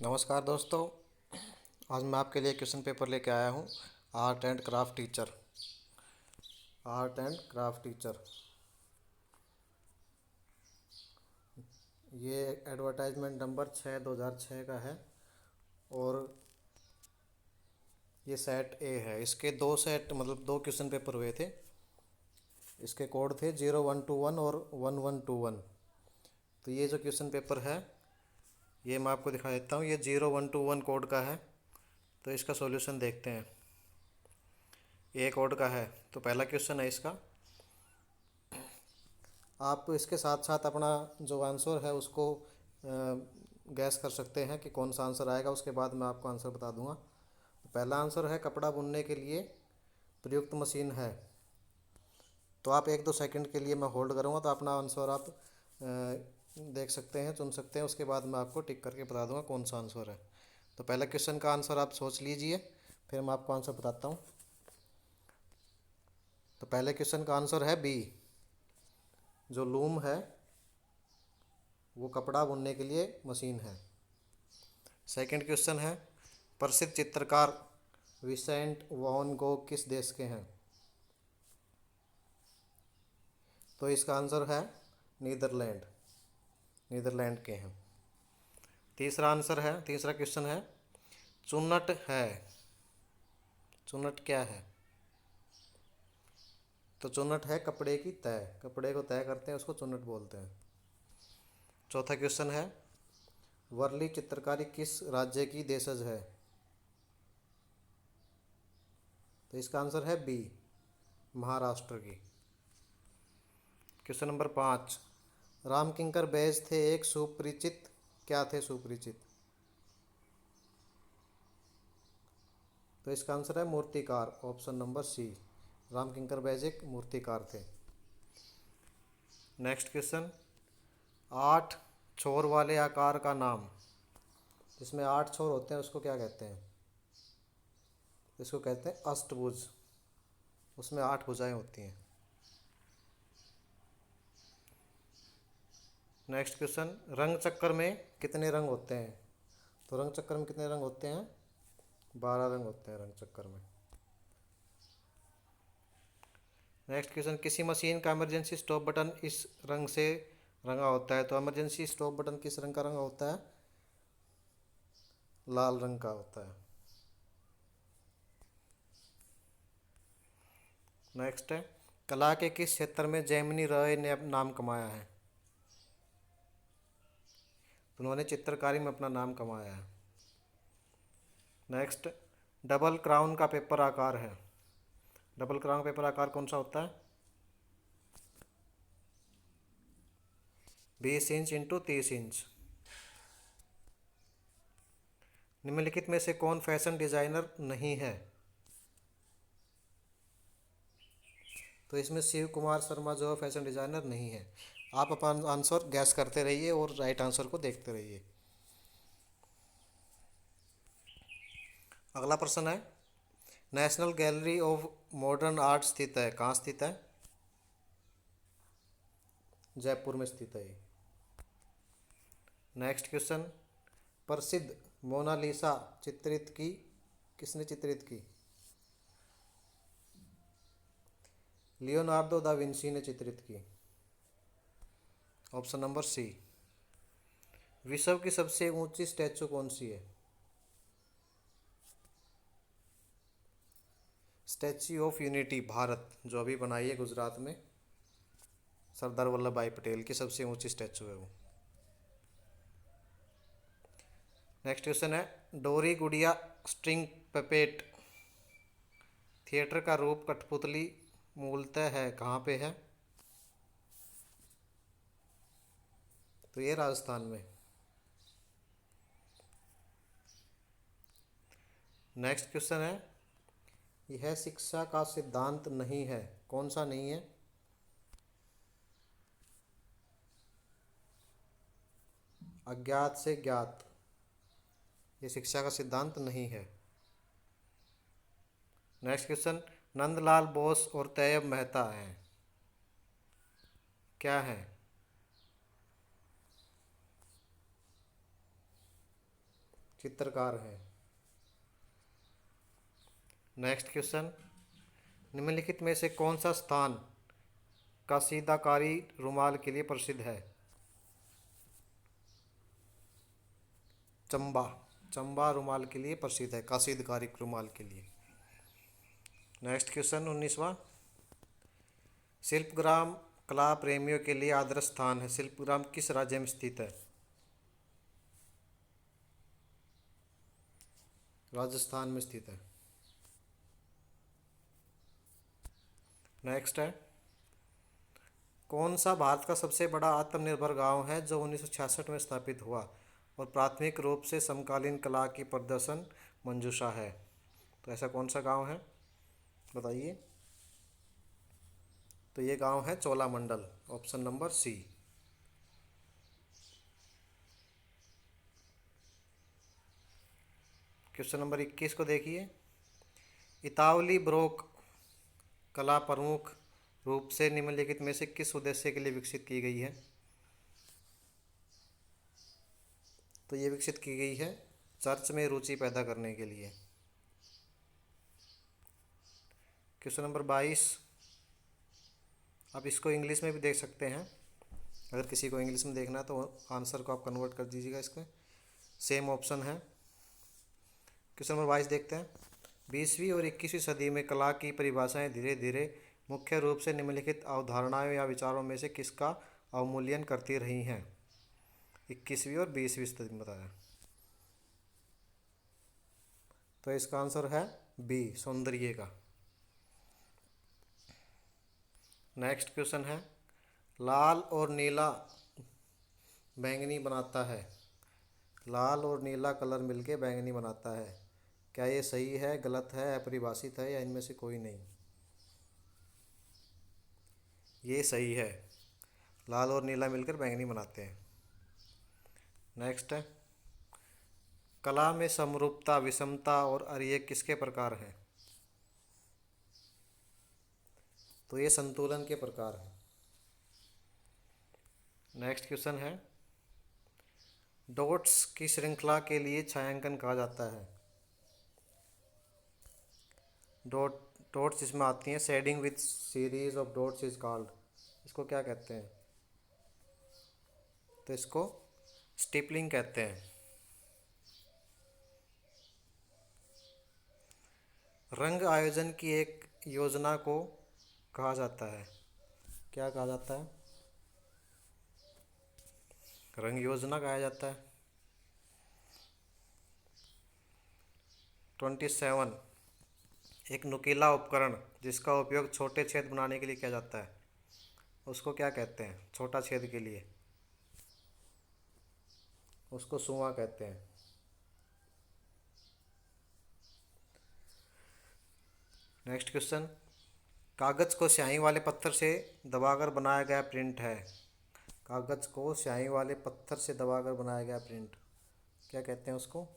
नमस्कार दोस्तों। आज मैं आपके लिए क्वेश्चन पेपर लेके आया हूँ। Art and craft teacher. Art and craft teacher ये एडवर्टाइजमेंट नंबर 6/2006 का है। और ये सेट ए है। इसके दो सेट मतलब दो क्वेश्चन पेपर हुए थे। इसके कोड थे 0121 और 1121। तो ये जो क्वेश्चन पेपर है ये मैं आपको दिखा देता हूँ। ये 0121 कोड का है। तो इसका सॉल्यूशन देखते हैं। ए कोड का है तो पहला क्वेश्चन है इसका। आप इसके साथ साथ अपना जो आंसर है उसको गैस कर सकते हैं कि कौन सा आंसर आएगा। उसके बाद मैं आपको आंसर बता दूंगा। तो पहला आंसर है कपड़ा बुनने के लिए प्रयुक्त मशीन है। तो आप 1-2 सेकंड के लिए मैं होल्ड करूंगा तो अपना आंसर आप देख सकते हैं, चुन सकते हैं। उसके बाद मैं आपको टिक करके बता दूंगा कौन सा आंसर है। तो पहले क्वेश्चन का आंसर आप सोच लीजिए, फिर मैं आपको आंसर बताता हूँ। तो पहले क्वेश्चन का आंसर है बी। जो लूम है वो कपड़ा बुनने के लिए मशीन है। सेकंड क्वेश्चन है प्रसिद्ध चित्रकार विसेंट वैन गोग किस देश के हैं। तो इसका आंसर है नीदरलैंड। नीदरलैंड के हैं। तीसरा क्वेश्चन है चुन्नट है। चुन्नट क्या है। तो चुन्नट है कपड़े की तय। कपड़े को तय करते हैं उसको चुन्नट बोलते हैं। चौथा क्वेश्चन है वर्ली चित्रकारी किस राज्य की देशज है। तो इसका आंसर है बी, महाराष्ट्र की। क्वेश्चन नंबर 5, राम किंकर बैज थे एक सुपरिचित। क्या थे सुपरिचित। तो इसका आंसर है मूर्तिकार, ऑप्शन नंबर सी। राम किंकर बैज एक मूर्तिकार थे। नेक्स्ट क्वेश्चन, 8 छोर वाले आकार का नाम। जिसमें 8 छोर होते हैं उसको क्या कहते हैं। इसको कहते हैं अष्टभुज। उसमें 8 भुजाएं होती हैं। नेक्स्ट क्वेश्चन, रंग चक्कर में कितने रंग होते हैं। तो रंग चक्कर में कितने रंग होते हैं, 12 रंग होते हैं रंग चक्कर में। नेक्स्ट क्वेश्चन, किसी मशीन का इमरजेंसी स्टॉप बटन इस रंग से रंगा होता है। तो इमरजेंसी स्टॉप बटन किस रंग का रंगा होता है, लाल रंग का होता है। नेक्स्ट है कला के किस क्षेत्र में जैमिनी रॉय ने नाम कमाया है। तो उन्होंने चित्रकारी में अपना नाम कमाया है। नेक्स्ट, डबल क्राउन का पेपर आकार है। डबल क्राउन पेपर आकार कौन सा होता है, 20 इंच इंटू 30 इंच। निम्नलिखित में से कौन फैशन डिजाइनर नहीं है। तो इसमें शिव कुमार शर्मा जो है फैशन डिजाइनर नहीं है। आप अपना आंसर गैस करते रहिए और राइट आंसर को देखते रहिए। अगला प्रश्न है national gallery of modern art स्थित है। कहाँ स्थित है, जयपुर में स्थित है। नेक्स्ट क्वेश्चन, प्रसिद्ध मोनालिसा चित्रित की किसने चित्रित की। लियोनार्डो दा विंसी ने चित्रित की, ऑप्शन नंबर सी। विश्व की सबसे ऊंची स्टैचू कौन सी है। स्टैच्यू ऑफ यूनिटी भारत जो अभी बनाई है गुजरात में, सरदार वल्लभ भाई पटेल की सबसे ऊंची स्टैचू है वो। नेक्स्ट क्वेश्चन है डोरी गुड़िया स्ट्रिंग पपेट थिएटर का रूप कठपुतली मूलतः है कहाँ पे है। तो ये राजस्थान में। नेक्स्ट क्वेश्चन है यह शिक्षा का सिद्धांत नहीं है। कौन सा नहीं है, अज्ञात से ज्ञात। ये शिक्षा का सिद्धांत नहीं है। नेक्स्ट क्वेश्चन, नंदलाल बोस और तैयब मेहता हैं, क्या है। चित्रकार हैं। नेक्स्ट क्वेश्चन, निम्नलिखित में से कौन सा स्थान कशीदाकारी रुमाल के लिए प्रसिद्ध है? चंबा। चंबा रुमाल के लिए प्रसिद्ध है, कशीदाकारी रुमाल के लिए। नेक्स्ट क्वेश्चन 19वां, शिल्पग्राम कला प्रेमियों के लिए आदर्श स्थान है। शिल्पग्राम किस राज्य में स्थित है? राजस्थान में स्थित है। नेक्स्ट है, कौन सा भारत का सबसे बड़ा आत्मनिर्भर गांव है जो 1966 में स्थापित हुआ और प्राथमिक रूप से समकालीन कला की प्रदर्शन मंजूषा है? तो ऐसा कौन सा गांव है, बताइए। तो ये गांव है Cholamandal, option number C. Question number 21 को देखिए, इतावली ब्रोक कला प्रमुख रूप से निम्नलिखित में से किस उद्देश्य के लिए विकसित की गई है? तो ये विकसित की गई है चर्च में रुचि पैदा करने के लिए। क्वेश्चन नंबर 22, आप इसको इंग्लिश में भी देख सकते हैं, अगर किसी को इंग्लिश में देखना है तो आंसर को आप कन्वर्ट कर दीजिएगा इसमें, सेम ऑप्शन है। क्वेश्चन नंबर 22 देखते हैं, 20वीं और 21वीं सदी में कला की परिभाषाएं धीरे धीरे मुख्य रूप से निम्नलिखित अवधारणाओं या विचारों में से किसका अवमूल्यन करती रही हैं? 21वीं और 20वीं सदी में बताया। तो इसका आंसर है बी, सौंदर्य का। नेक्स्ट क्वेश्चन है, लाल और नीला बैंगनी बनाता है। लाल और नीला कलर मिलके बैंगनी बनाता है, क्या ये सही है, गलत है, अपरिभाषित है, या इनमें से कोई नहीं? ये सही है, लाल और नीला मिलकर बैंगनी बनाते हैं। नेक्स्ट है, कला में समरूपता, विषमता और अर्य किसके प्रकार हैं? तो ये संतुलन के प्रकार हैं। नेक्स्ट क्वेश्चन है, डॉट्स की श्रृंखला के लिए छायांकन कहा जाता है। डॉट्स जिसमें आती हैं, shading with series of dots is called, इसको क्या कहते हैं? तो इसको स्टिपलिंग कहते हैं। रंग आयोजन की एक योजना को कहा जाता है, क्या कहा जाता है? रंग योजना कहा जाता है। 27, एक नुकीला उपकरण जिसका उपयोग छोटे छेद बनाने के लिए किया जाता है, उसको क्या कहते हैं? छोटा छेद के लिए उसको सुआ कहते हैं। नेक्स्ट क्वेश्चन, कागज को स्याही वाले पत्थर से दबाकर बनाया गया प्रिंट है। कागज को स्याही वाले पत्थर से दबाकर बनाया गया प्रिंट, क्या कहते हैं उसको?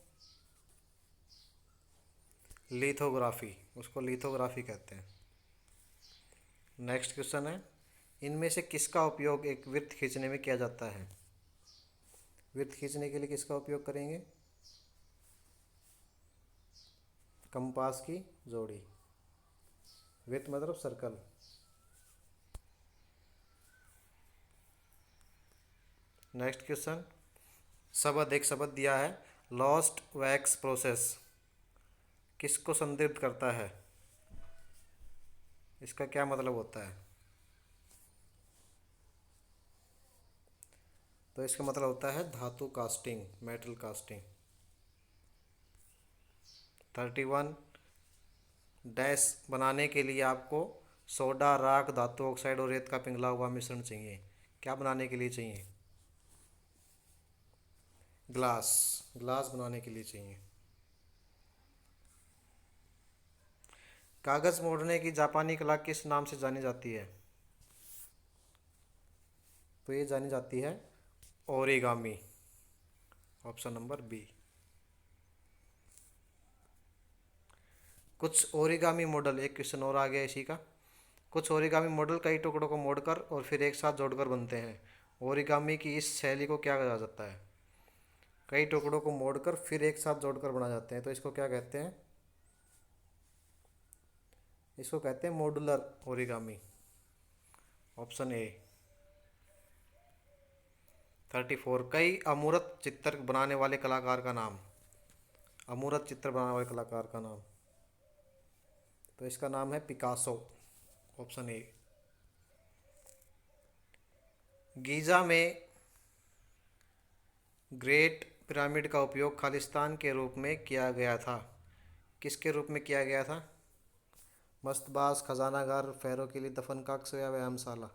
लिथोग्राफी, उसको लिथोग्राफी कहते हैं। नेक्स्ट क्वेश्चन है, इनमें से किसका उपयोग एक वृत्त खींचने में किया जाता है? वृत्त खींचने के लिए किसका उपयोग करेंगे? कंपास की जोड़ी। वृत्त मतलब सर्कल। नेक्स्ट क्वेश्चन, शब्द, एक शब्द दिया है, लॉस्ट वैक्स प्रोसेस, किसको संदर्भित करता है? इसका क्या मतलब होता है? तो इसका मतलब होता है धातु कास्टिंग, मेटल कास्टिंग। 31, डैश बनाने के लिए आपको सोडा, राख, धातु ऑक्साइड और रेत का पिघला हुआ मिश्रण चाहिए, क्या बनाने के लिए चाहिए? ग्लास, ग्लास बनाने के लिए चाहिए। कागज मोड़ने की जापानी कला किस नाम से जानी जाती है? तो ये जानी जाती है ओरिगामी, ऑप्शन नंबर बी। कुछ ओरिगामी मॉडल, एक क्वेश्चन और आ गया इसी का, कुछ ओरिगामी मॉडल कई टुकड़ों को मोड़कर और फिर एक साथ जोड़कर बनते हैं। ओरिगामी की इस शैली को क्या कहा जाता है? कई टुकड़ों को मोड़कर फिर एक साथ जोड़कर बना जाते हैं, तो इसको क्या कहते हैं? इसको कहते हैं मॉड्यूलर ओरिगामी। Option A. 34, कई अमूर्त चित्र बनाने वाले कलाकार का नाम। अमूर्त चित्र बनाने वाले कलाकार का नाम, तो इसका नाम है पिकासो। Option A. गीजा में ग्रेट पिरामिड का उपयोग खालिस्तान के रूप में किया गया था। किसके रूप में किया गया था? मस्तबाज, खजानागार, फ़ैरो के लिए दफन कक्ष या व्यायामशाला?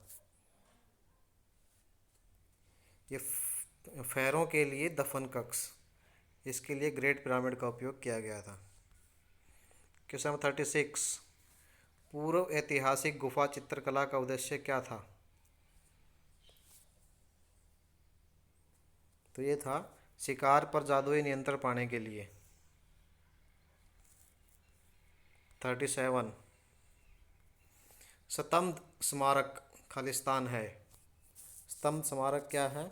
ये फ़ैरो के लिए दफन कक्ष, इसके लिए ग्रेट पिरामिड का उपयोग किया गया था। क्वेश्चन नंबर 36, पूर्व ऐतिहासिक गुफा चित्रकला का उद्देश्य क्या था? तो ये था शिकार पर जादुई नियंत्रण पाने के लिए। 37, स्तंभ स्मारक खालिस्तान है। स्तंभ स्मारक क्या है?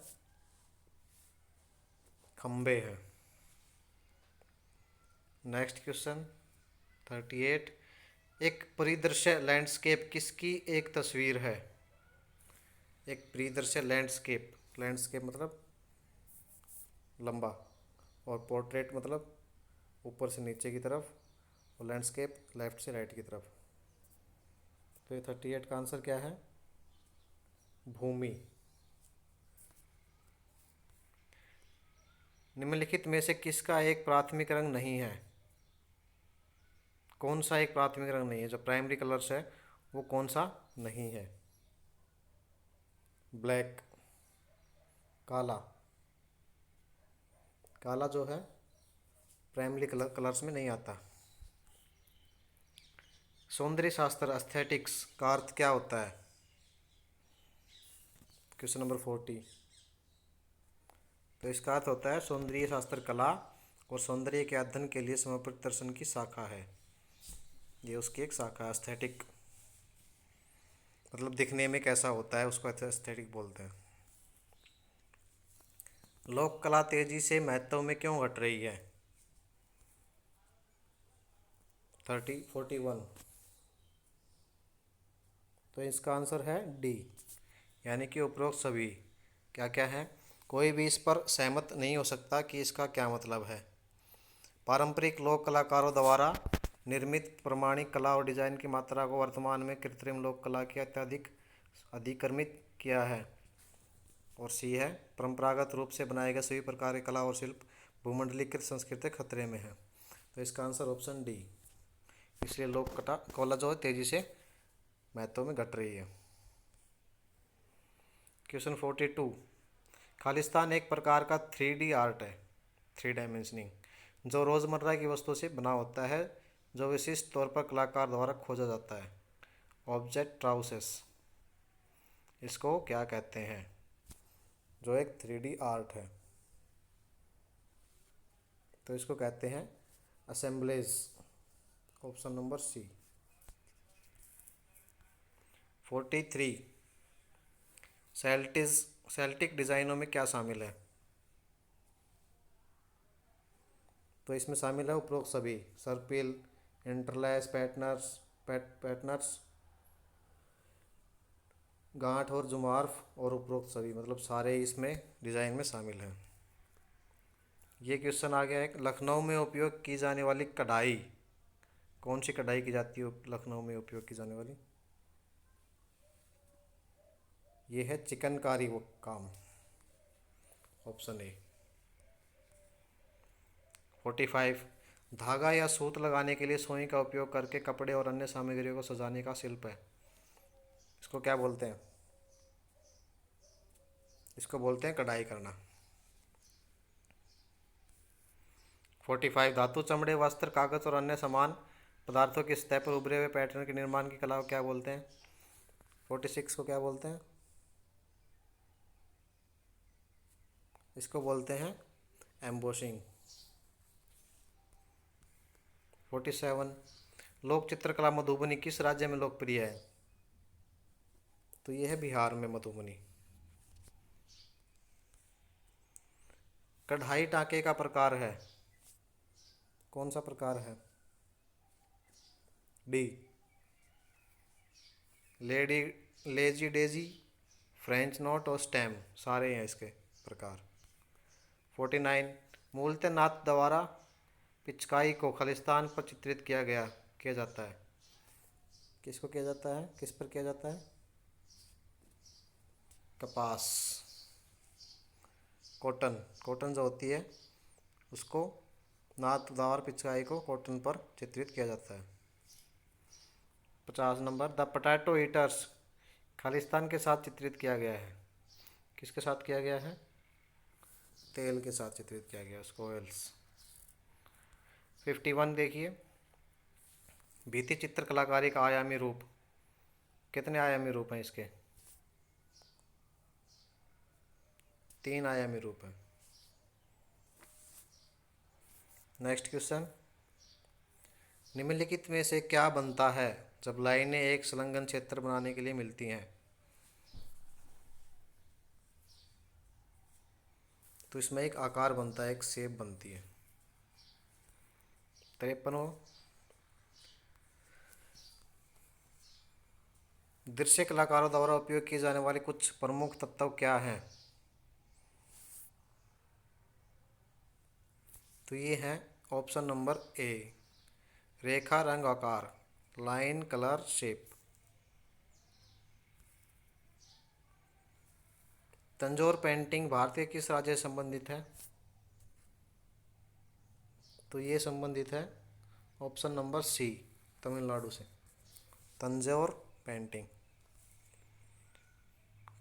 खंबे हैं। नेक्स्ट क्वेश्चन 38, एक परिदृश्य लैंडस्केप किसकी एक तस्वीर है? एक परिदृश्य लैंडस्केप, लैंडस्केप मतलब लंबा, और पोर्ट्रेट मतलब ऊपर से नीचे की तरफ, और लैंडस्केप लेफ्ट से राइट की तरफ। तो ये 38 का आंसर क्या है? भूमि। निम्नलिखित में से किसका एक प्राथमिक रंग नहीं है? कौन सा एक प्राथमिक रंग नहीं है? जो प्राइमरी कलर्स है वो कौन सा नहीं है? ब्लैक, काला। काला जो है प्राइमरी कलर्स में नहीं आता। सौंदर्य शास्त्र एस्थेटिक्स का अर्थ क्या होता है? क्वेश्चन नंबर 40, तो इसका अर्थ होता है सौंदर्य शास्त्र कला और सौंदर्य के अध्ययन के लिए समर्पित दर्शन की शाखा है। ये उसकी एक शाखा है। एस्थेटिक मतलब दिखने में कैसा होता है, उसको एस्थेटिक बोलते हैं। लोक कला तेजी से महत्व में क्यों घट रही है? 41, तो इसका आंसर है डी, यानी कि उपरोक्त सभी। क्या क्या है? कोई भी इस पर सहमत नहीं हो सकता कि इसका क्या मतलब है। पारंपरिक लोक कलाकारों द्वारा निर्मित प्रमाणिक कला और डिजाइन की मात्रा को वर्तमान में कृत्रिम लोक कला के अत्यधिक अधिक्रमित किया है। और सी है, परंपरागत रूप से बनाए गए सभी प्रकार के कला और शिल्प भूमंडलीकृत संस्कृति खतरे में है। तो इसका आंसर ऑप्शन डी, इसलिए लोक कला जो है तेजी से महत्व में घट रही है। क्वेश्चन 42, खालिस्तान एक प्रकार का 3D आर्ट है, 3 डायमेंशनिंग, जो रोज़मर्रा की वस्तु से बना होता है, जो विशिष्ट तौर पर कलाकार द्वारा खोजा जाता है। ऑब्जेक्ट ट्राउसेस, इसको क्या कहते हैं? जो एक 3D आर्ट है, तो इसको कहते हैं assemblage. Option number C. 43, Celtic डिज़ाइनों में क्या शामिल है? तो इसमें शामिल है उपरोक्त सभी। सर्पिल, इंटरलैस, पैटर्न्स, गांठ और जुमार्फ और उपरोक्त सभी, मतलब सारे इसमें डिज़ाइन में शामिल हैं। ये क्वेश्चन आ गया है, लखनऊ में उपयोग की जाने वाली कढ़ाई, कौन सी कढ़ाई की जाती है लखनऊ में उपयोग की जाने वाली? ये है चिकनकारी वो काम। Option A. 45, धागा या सूत लगाने के लिए सुई का उपयोग करके कपड़े और अन्य सामग्रियों को सजाने का शिल्प है, इसको क्या बोलते हैं? इसको बोलते हैं कढ़ाई करना। 45, धातु, चमड़े, वस्त्र, कागज और अन्य समान पदार्थों की सतह पर उभरे हुए पैटर्न के निर्माण की कला को क्या बोलते हैं? 46 को क्या बोलते हैं? इसको बोलते हैं एम्बोसिंग। 47, लोक चित्रकला मधुबनी किस राज्य में लोकप्रिय है? तो ये है बिहार में मधुबनी। कढ़ाई टाँके का प्रकार है, कौन सा प्रकार है? D. Lady, lazy Daisy, French note और स्टेम, सारे हैं इसके प्रकार। 49, मूलतः नाथ द्वारा पिचकाई को खालिस्तान पर चित्रित किया जाता है। किसको किया जाता है, किस पर किया जाता है? कपास, कॉटन, कॉटन जो होती है उसको नाथ द्वारा पिचकाई को कॉटन पर चित्रित किया जाता है। 50 number, the potato eaters Khalistan के साथ चित्रित किया गया है। किसके साथ किया गया है? तेल के साथ चित्रित किया गया, उसको ऑयल्स। 51 देखिए, भित्ति चित्र कलाकारी का आयामी रूप, कितने आयामी रूप हैं इसके? 3 आयामी रूप है। नेक्स्ट क्वेश्चन, निम्नलिखित में से क्या बनता है जब लाइनें एक संलग्न क्षेत्र बनाने के लिए मिलती हैं? तो इसमें एक आकार बनता है, एक शेप बनती है। 53, दृश्य कलाकारों द्वारा उपयोग किए जाने वाले कुछ प्रमुख तत्व क्या हैं? तो ये हैं ऑप्शन नंबर ए, रेखा, रंग, आकार, line, colour, shape. Tanjore painting भारतीय किस राज्य से संबंधित है? तो ये संबंधित है ऑप्शन नंबर सी, तमिलनाडु से। तंजौर पेंटिंग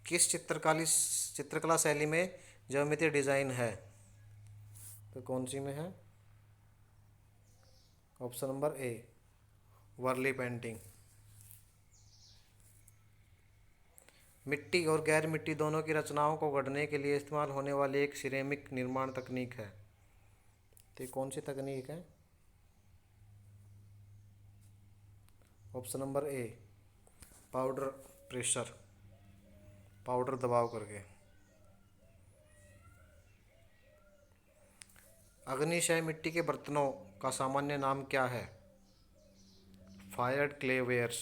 किस चित्रकला शैली में ज्योमेट्री डिजाइन है? तो कौन सी में है? Option number A, Warli painting. मिट्टी और गैर मिट्टी दोनों की रचनाओं को गढ़ने के लिए इस्तेमाल होने वाली एक सिरेमिक निर्माण तकनीक है। तो ये कौन सी तकनीक है? ऑप्शन नंबर ए, पाउडर प्रेशर, पाउडर दबाव करके। अग्निशय मिट्टी के बर्तनों का सामान्य नाम क्या है? फायर्ड क्लेवेयर्स,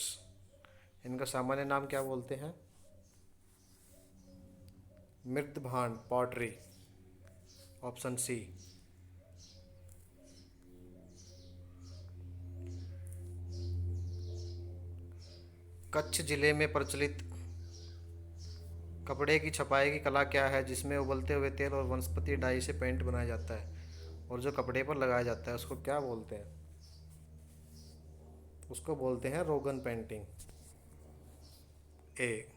इनका सामान्य नाम क्या बोलते हैं? मृद भांड, पॉटरी, ऑप्शन सी। कच्छ जिले में प्रचलित कपड़े की छपाई की कला क्या है जिसमें उबलते हुए तेल और वनस्पति डाई से पेंट बनाया जाता है और जो कपड़े पर लगाया जाता है उसको क्या बोलते हैं? उसको बोलते हैं रोगन पेंटिंग। ए।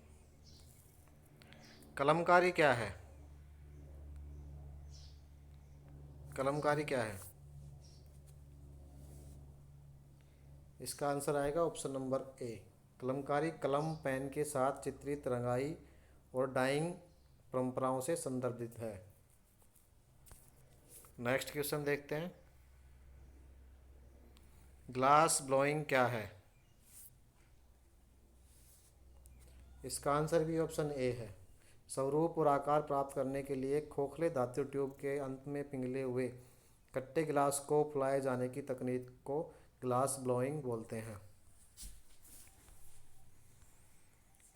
कलमकारी क्या है? कलमकारी क्या है? इसका आंसर आएगा ऑप्शन नंबर ए, कलमकारी कलम पेन के साथ चित्रित रंगाई और डाइंग परंपराओं से संदर्भित है। नेक्स्ट क्वेश्चन देखते हैं, ग्लास ब्लोइंग क्या है? इसका आंसर भी ऑप्शन ए है, स्वरूप और आकार प्राप्त करने के लिए खोखले धातु ट्यूब के अंत में पिघले हुए कट्टे गिलास को फुलाए जाने की तकनीक को ग्लास ब्लोइंग बोलते हैं।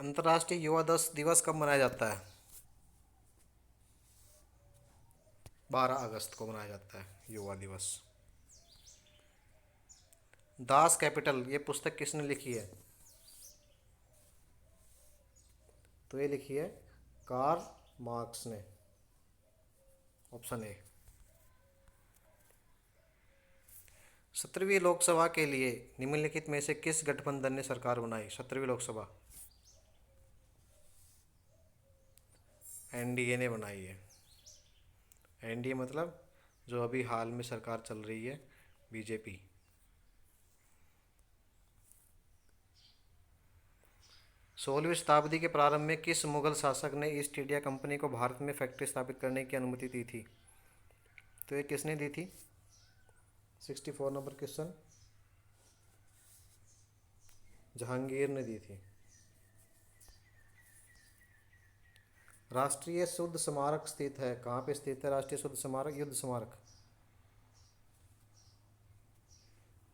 अंतर्राष्ट्रीय युवा दिवस कब मनाया जाता है? 12 अगस्त को मनाया जाता है युवा दिवस। दास कैपिटल ये पुस्तक किसने लिखी है? तो ये लिखी है कार्ल मार्क्स ने, ऑप्शन ए। 17वीं लोकसभा के लिए निम्नलिखित में से किस गठबंधन ने सरकार बनाई? 17वीं लोकसभा एनडीए ने बनाई है। एनडीए मतलब जो अभी हाल में सरकार चल रही है, बीजेपी। 16वीं शताब्दी के प्रारंभ में किस मुगल शासक ने ईस्ट इंडिया कंपनी को भारत में फैक्ट्री स्थापित करने की अनुमति दी थी? तो ये किसने दी थी? 64 नंबर क्वेश्चन, जहांगीर ने दी थी। राष्ट्रीय युद्ध स्मारक स्थित है, कहाँ पे स्थित है राष्ट्रीय युद्ध स्मारक? युद्ध स्मारक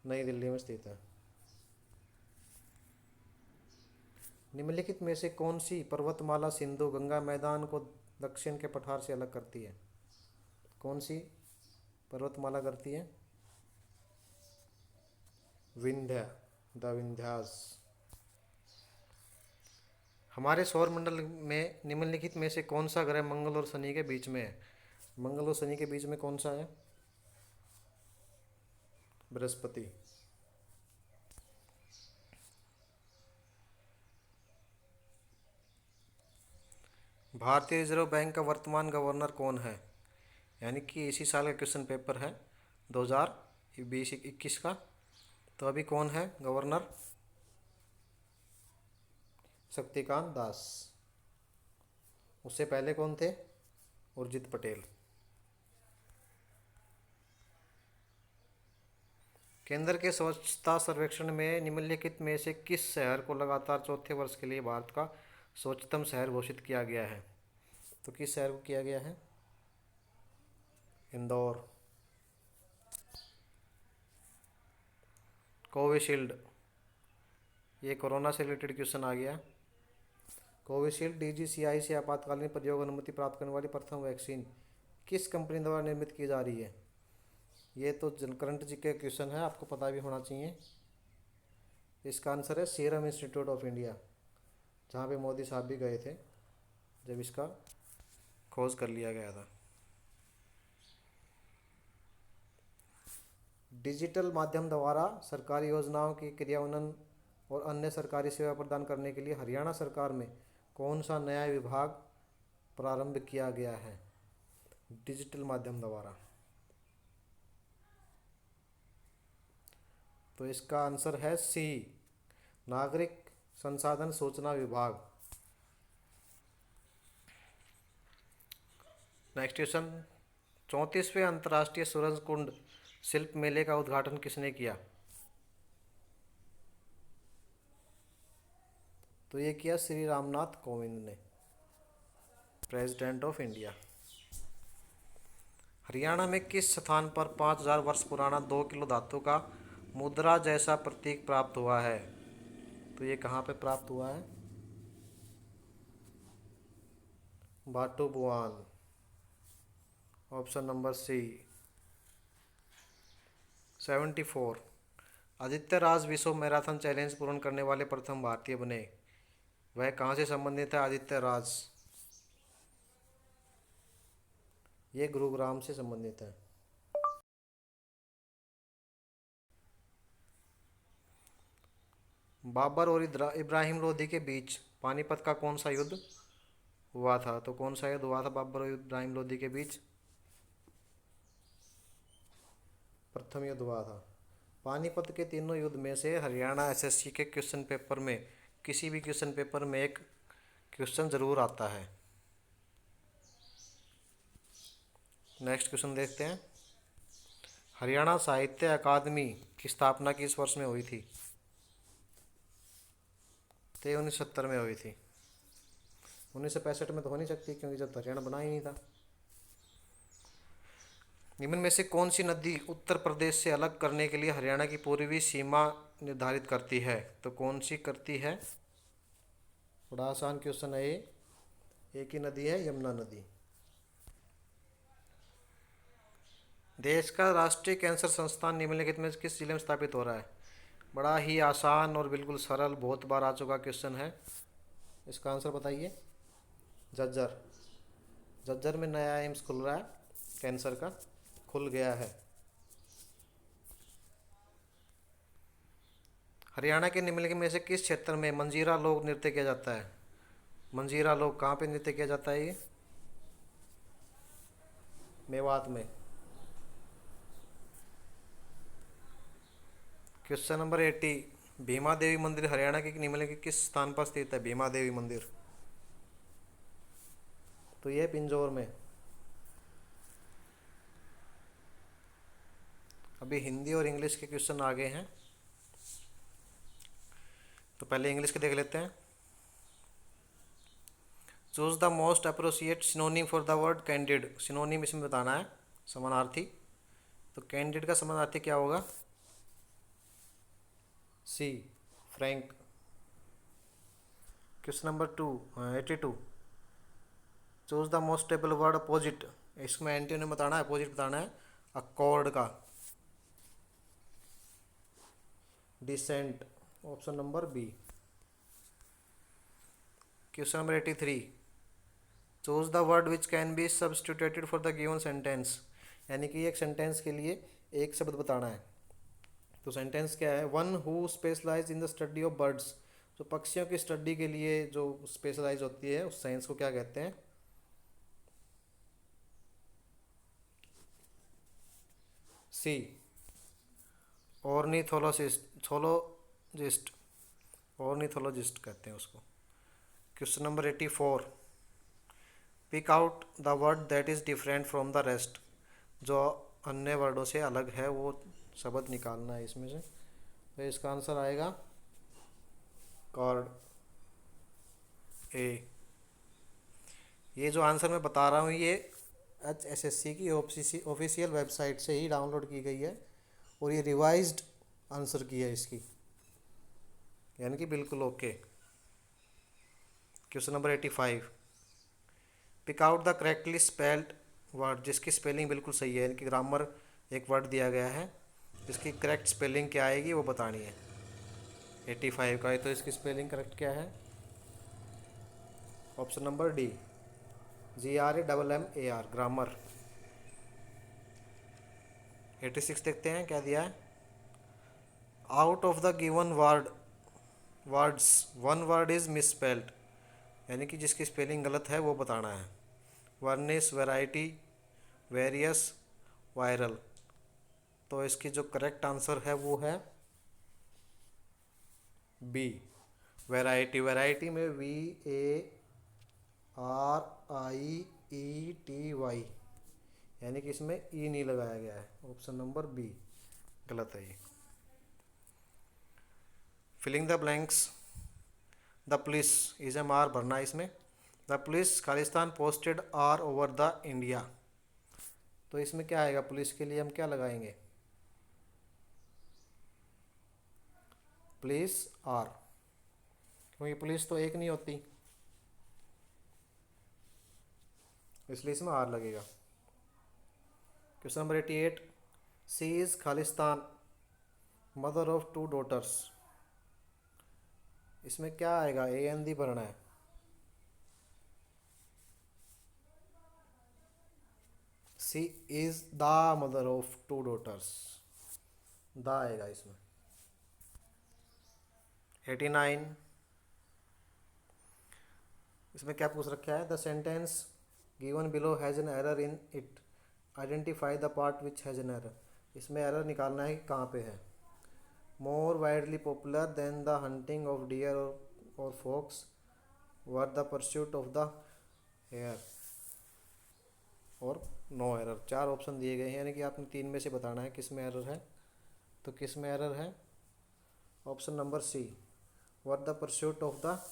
नई दिल्ली में स्थित है। निम्नलिखित में से कौन सी पर्वतमाला सिंधु गंगा मैदान को दक्षिण के पठार से अलग करती है? कौन सी पर्वतमाला करती है? विंध्य, द विंध्यास। हमारे सौर मंडल में निम्नलिखित में से कौन सा ग्रह मंगल और शनि के बीच में है? मंगल और शनि के बीच में कौन सा है? बृहस्पति। भारतीय रिजर्व बैंक का वर्तमान गवर्नर कौन है? यानी कि इसी साल का क्वेश्चन पेपर है 2020-21 का। तो अभी कौन है गवर्नर? शक्तिकांत दास। उससे पहले कौन थे? उर्जित पटेल। केंद्र के स्वच्छता सर्वेक्षण में निम्नलिखित में से किस शहर को लगातार चौथे वर्ष के लिए भारत का स्वच्छतम शहर घोषित किया गया है? तो किस शहर को किया गया है? इंदौर। कोविशील्ड, ये कोरोना से रिलेटेड क्वेश्चन आ गया। कोविशील्ड डीजीसीआई से आपातकालीन प्रयोग अनुमति प्राप्त करने वाली प्रथम वैक्सीन किस कंपनी द्वारा निर्मित की जा रही है? ये तो करंट जी के क्वेश्चन है, आपको पता भी होना चाहिए। इसका आंसर है सीरम इंस्टीट्यूट ऑफ इंडिया, जहाँ पे मोदी साहब भी गए थे जब इसका खोज कर लिया गया था। डिजिटल माध्यम द्वारा सरकारी योजनाओं की क्रियान्वयन और अन्य सरकारी सेवा प्रदान करने के लिए हरियाणा सरकार में कौन सा नया विभाग प्रारंभ किया गया है? डिजिटल माध्यम द्वारा। तो इसका आंसर है सी, नागरिक संसाधन सूचना विभाग। नेक्स्ट क्वेश्चन, 34वें अंतर्राष्ट्रीय सूरजकुंड शिल्प मेले का उद्घाटन किसने किया? तो ये किया श्री रामनाथ कोविंद ने, प्रेसिडेंट ऑफ इंडिया। हरियाणा में किस स्थान पर 5000 वर्ष पुराना 2 किलो धातु का मुद्रा जैसा प्रतीक प्राप्त हुआ है? तो ये कहाँ पे प्राप्त हुआ है? बाटूबुआन, ऑप्शन नंबर सी। 74, आदित्य राज विश्व मैराथन चैलेंज पूर्ण करने वाले प्रथम भारतीय बने। वह कहाँ से संबंधित है आदित्य राज? ये गुरुग्राम से संबंधित है। बाबर और इब्राहिम लोधी के बीच पानीपत का कौन सा युद्ध हुआ था? तो कौन सा युद्ध हुआ था बाबर और इब्राहिम लोधी के बीच? प्रथम युद्ध हुआ था। पानीपत के तीनों युद्ध में से हरियाणा एसएससी के क्वेश्चन पेपर में, किसी भी क्वेश्चन पेपर में एक क्वेश्चन जरूर आता है। नेक्स्ट क्वेश्चन देखते हैं। हरियाणा साहित्य अकादमी की स्थापना किस वर्ष में हुई थी? तो 1970 में हुई थी। 1965 में तो हो नहीं सकती, क्योंकि जब हरियाणा बना ही नहीं था। निम्न में से कौन सी नदी उत्तर प्रदेश से अलग करने के लिए हरियाणा की पूर्वी सीमा निर्धारित करती है? तो कौन सी करती है? बड़ा आसान क्वेश्चन है ये। एक ही नदी है, यमुना नदी। देश का राष्ट्रीय कैंसर संस्थान निम्नलिखित में किस जिले में स्थापित हो रहा है? बड़ा ही आसान और बिल्कुल सरल, बहुत बार आ चुका क्वेश्चन है। इसका आंसर बताइए। झज्जर। झज्जर में नया एम्स खुल रहा है, कैंसर का खुल गया है। हरियाणा के निम्नलिखित में से किस क्षेत्र में मंजीरा लोक नृत्य किया जाता है? मंजीरा लोक कहाँ पे नृत्य किया जाता है? ये मेवात में। क्वेश्चन नंबर 80, भीमा देवी मंदिर हरियाणा के निम्नलिखित किस स्थान पर स्थित है? भीमा देवी मंदिर, तो यह पिंजौर में। अभी हिंदी और इंग्लिश के क्वेश्चन आ गए हैं, तो पहले इंग्लिश के देख लेते हैं। Choose the most appropriate synonym for the word candid. Synonym इसमें बताना है, समानार्थी। तो कैंडिड का समानार्थी क्या होगा? C, frank. Question number 82, choose the most stable word opposite. इसमें एंटीनिम बताना है, अपोजिट बताना है अकॉर्ड का। Decent, option number B. Question number 83, choose the word which can be substituted for the given sentence. यानी कि एक सेंटेंस के लिए एक शब्द बताना है। तो सेंटेंस क्या है? One who specialise in the study of birds. जो पक्षियों की स्टडी के लिए जो स्पेशलाइज होती है उस साइंस को क्या कहते हैं? सी, ऑर्निथोलॉजिस्ट। ऑर्निथोलॉजिस्ट कहते हैं उसको। Question number 84, pick out the word that is different from the rest. जो अन्य वर्डों से अलग है वो शब्द निकालना है इसमें से। तो इसका आंसर आएगा कॉर्ड, ए। ये जो आंसर मैं बता रहा हूँ ये HSSC की ऑफिशियल वेबसाइट से ही डाउनलोड की गई है और ये रिवाइज्ड आंसर की है इसकी, यानी कि बिल्कुल okay. Question number 85, pick out the correctly spelled word. जिसकी स्पेलिंग बिल्कुल सही है, यानी कि ग्रामर एक वर्ड दिया गया है, जिसकी करेक्ट स्पेलिंग क्या आएगी वो बतानी है। 85 का है, तो इसकी स्पेलिंग करेक्ट क्या है? Option number D, GRAMMAR, grammar. 86 देखते हैं क्या दिया है। Out of the given words one word is misspelled. यानी कि जिसकी स्पेलिंग गलत है वो बताना है। वर्निस, वैरायटी, वेरियस, वायरल। तो इसकी जो करेक्ट आंसर है वो है बी, वैरायटी। वैरायटी में VARIETY, यानी कि इसमें ई नहीं लगाया गया है। ऑप्शन नंबर बी गलत है ये। Filling the blanks, the police is am are भरना है इसमें। The police Khalistan posted are over the India. तो इसमें क्या आएगा? पुलिस के लिए हम क्या लगाएंगे? पुलिस आर, क्योंकि पुलिस तो एक नहीं होती, इसलिए इसमें आर लगेगा। क्वेश्चन नंबर 88, सी इज खालिस्तान मदर ऑफ 2 डॉटर्स। इसमें क्या आएगा? AND भरना है। She is the mother of 2 daughters, the आएगा इसमें। 89, इसमें क्या पूछ रखा है? The sentence given below has an error in it, identify the part which has an error. इसमें एरर निकालना है कि कहाँ पे है। More widely popular than the hunting of deer और fox were the pursuit of the hare, और no error. 4 option दिए गए हैं, यानी कि आपने 3 में से बताना है किस में एरर है। तो किस में एरर है? Option number C, were the pursuit of the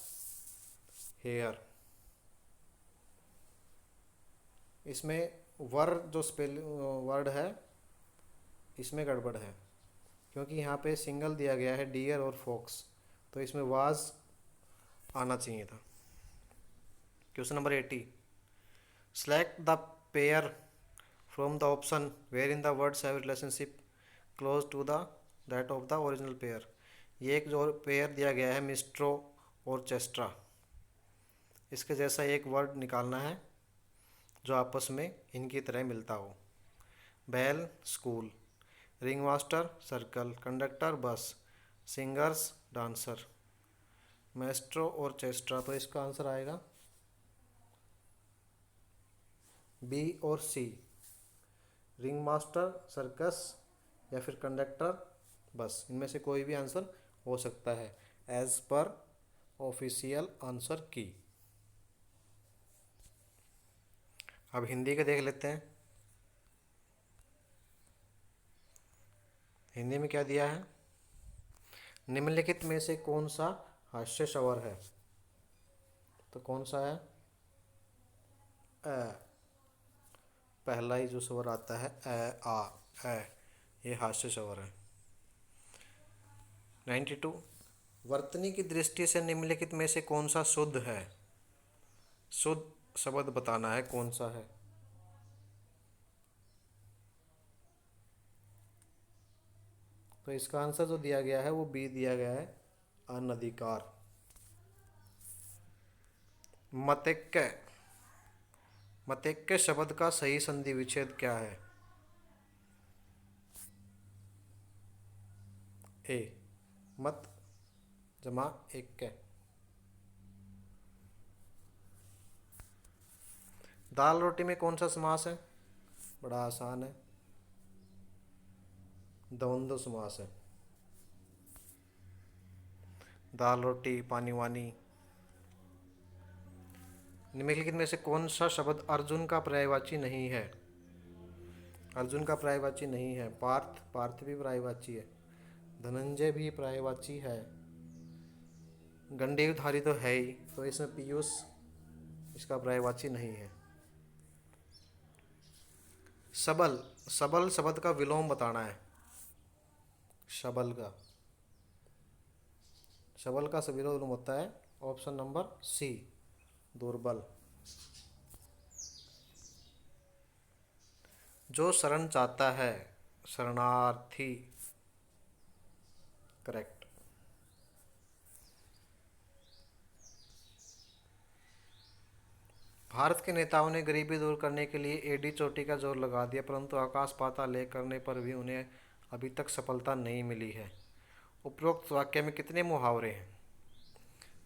hare. इसमें वर जो स्पेल वर्ड है इसमें गड़बड़ है, क्योंकि यहाँ पे सिंगल दिया गया है डियर और फॉक्स, तो इसमें वाज आना चाहिए था। Question number 80, select the pair from the option where in the words have relationship close to the that of the original pair. ये एक जो पेयर दिया गया है मिस्ट्रो और चेस्ट्रा, इसके जैसा एक वर्ड निकालना है जो आपस में इनकी तरह मिलता हो। बैल school, ring master circle, conductor bus, singers dancer. Maestro और चेस्ट्रा, तो इसका आंसर आएगा बी और सी, रिंग मास्टर सर्कस या फिर कंडक्टर बस। इनमें से कोई भी आंसर हो सकता है एज पर ऑफिशियल आंसर की। अब हिंदी के देख लेते हैं। हिंदी में क्या दिया है? निम्नलिखित में से कौन सा हास्य स्वर है? तो कौन सा है? पहला ही जो स्वर आता है आ ए, ये हास्य स्वर है। 92, वर्तनी की दृष्टि से निम्नलिखित में से कौन सा शुद्ध है? शुद्ध शब्द बताना है कौन सा है। तो इसका आंसर जो दिया गया है वो बी दिया गया है, अनधिकार। मतेक्य, मतेक्य शब्द का सही संधि विच्छेद क्या है? ए, मत जमा एक्य। दाल रोटी में कौन सा समास है? बड़ा आसान है, द्वंद्व समास है। दाल रोटी, पानी वानी। निम्नलिखित में से कौन सा शब्द अर्जुन का पर्यायवाची नहीं है? अर्जुन का पर्यायवाची नहीं है। पार्थ, पार्थ भी पर्यायवाची है। धनंजय भी पर्यायवाची है। गंडीवधारी तो है ही, तो इसमें पीयूष इसका पर्यायवाची नहीं है। सबल, सबल शब्द का विलोम बताना है। सबल का, सबल का विलोम होता है ऑप्शन नंबर सी, दुर्बल। जो शरण चाहता है, शरणार्थी। करेक्ट। भारत के नेताओं ने गरीबी दूर करने के लिए एडी चोटी का जोर लगा दिया, परंतु आकाश पाताल एक करने पर भी उन्हें अभी तक सफलता नहीं मिली है। उपरोक्त वाक्य में कितने मुहावरे हैं?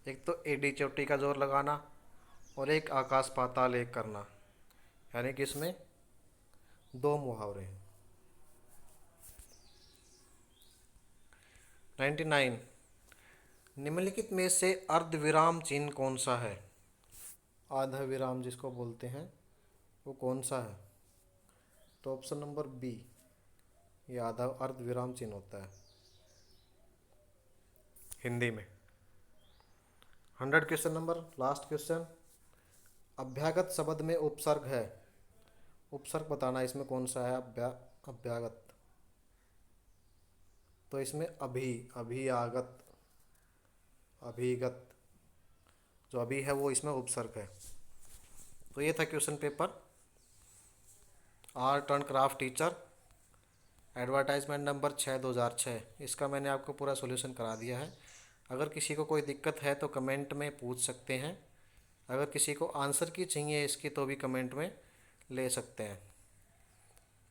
एक तो एडी चोटी का जोर लगाना और एक आकाश पाताल एक करना, यानी कि इसमें दो मुहावरे हैं। 99, निम्नलिखित में से अर्धविराम चिन्ह कौन सा है? आधा विराम जिसको बोलते हैं वो कौन सा है? तो ऑप्शन नंबर बी, ये आधा अर्धविराम चिन्ह होता है हिंदी में। 100 क्वेश्चन नंबर, लास्ट क्वेश्चन। अभ्यागत शब्द में उपसर्ग है, उपसर्ग बताना इसमें कौन सा है? अभ्यागत। तो इसमें अभी, अभियागत, अभिगत, जो अभी है वो इसमें उपसर्ग है। तो ये था question paper art and craft teacher, advertisement number 6/2006। इसका मैंने आपको पूरा सॉल्यूशन करा दिया है। अगर किसी को कोई दिक्कत है तो कमेंट में पूछ सकते हैं। अगर किसी को आंसर की चाहिए इसकी तो भी कमेंट में ले सकते हैं।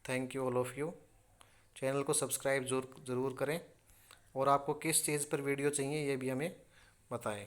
Thank you all of you. Channel को सब्सक्राइब ज़रूर करें और आपको किस चीज़ पर वीडियो चाहिए ये भी हमें बताएं।